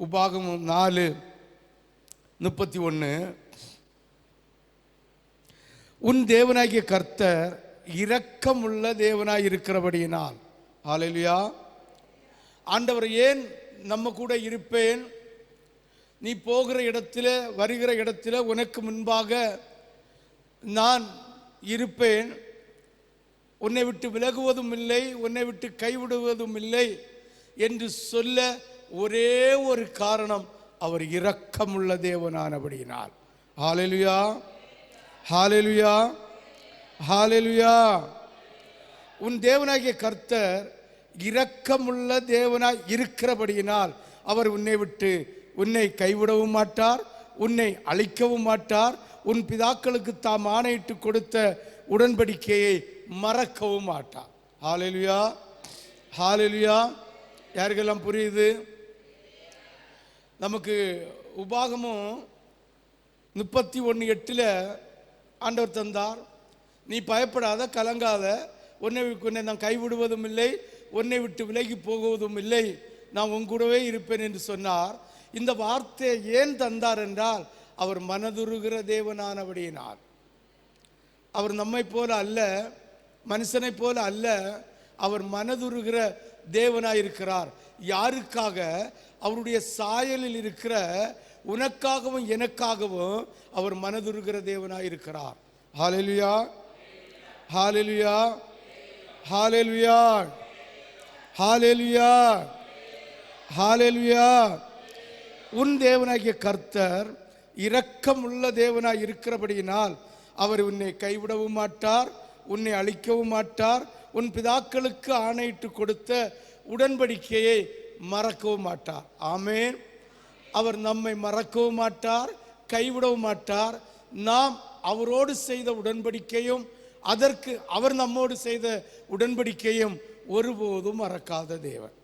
உபாகமம் 4:31, உன் தேவனாகிய கர்த்தர் இரக்கமுள்ள தேவனாய் இருக்கிறபடியினால். ஹல்லேலூயா. ஆண்டவர் ஏன் நம்ம கூட இருப்பேன், நீ போகிற இடத்துல வருகிற இடத்துல உனக்கு முன்பாக நான் இருப்பேன், உன்னை விட்டு விலகுவதும் இல்லை, உன்னை விட்டு கைவிடுவதும் இல்லை என்று சொல்ல ஒரே ஒரு காரணம், அவர் இரக்கமுள்ள தேவனானபடியினால். ஹல்லேலூயா, ஹல்லேலூயா, ஹல்லேலூயா. உன் தேவனாகிய கர்த்தர் இரக்கமுள்ள தேவனாய் இருக்கிறபடியினால் அவர் உன்னை கைவிடவும் மாட்டார், உன்னை அழிக்கவும் மாட்டார், உன் பிதாக்களுக்கு தாம் ஆணையிட்டு கொடுத்த உடன்படிக்கையை மறக்கவும் மாட்டார். ஹல்லேலூயா, ஹல்லேலூயா. யாருக்கெல்லாம் புரியுது? நமக்கு உபாகமம் 31:8 ஆண்டவர் தந்தார். நீ பயப்படாத, கலங்காத, உன்னை நான் கைவிடுவதும் இல்லை, உன்னை விட்டு விலகி போகுவதும் இல்லை, நான் உன் கூடவே இருப்பேன் என்று சொன்னார். இந்த வார்த்தையை ஏன் தந்தார் என்றால், அவர் மனதுருகிற தேவனானபடியினார். அவர் நம்மை போல அல்ல, மனுஷனை போல அல்ல, அவர் மனதுருகிற தேவனாயிருக்கிறார். யாருக்காக? அவருடைய சாயலில் இருக்கிற உனக்காகவும் எனக்காகவும் அவர் மனதுருகிற தேவனாயிருக்கிறார். ஹல்லேலூயா, ஹல்லேலூயா, ஹல்லேலூயா, ஹல்லேலூயா, ஹல்லேலூயா. உன் தேவனாகிய கர்த்தர் இரக்கமுள்ள தேவனாய் இருக்கிறபடியினால் அவர் உன்னை கைவிடவும் மாட்டார், உன்னை அழிக்கவும் மாட்டார், உன் பிதாக்களுக்கு ஆணையிட்டு கொடுத்த உடன்படிக்கையை மறக்கவும் மாட்டார். ஆமென். அவர் நம்மை மறக்கவும் மாட்டார், கைவிடவும் மாட்டார். நாம் அவரோடு செய்த உடன்படிக்கையும் அதற்கு அவர் நம்மோடு செய்த உடன்படிக்கையும் ஒருபோதும் மறக்காத தேவன்.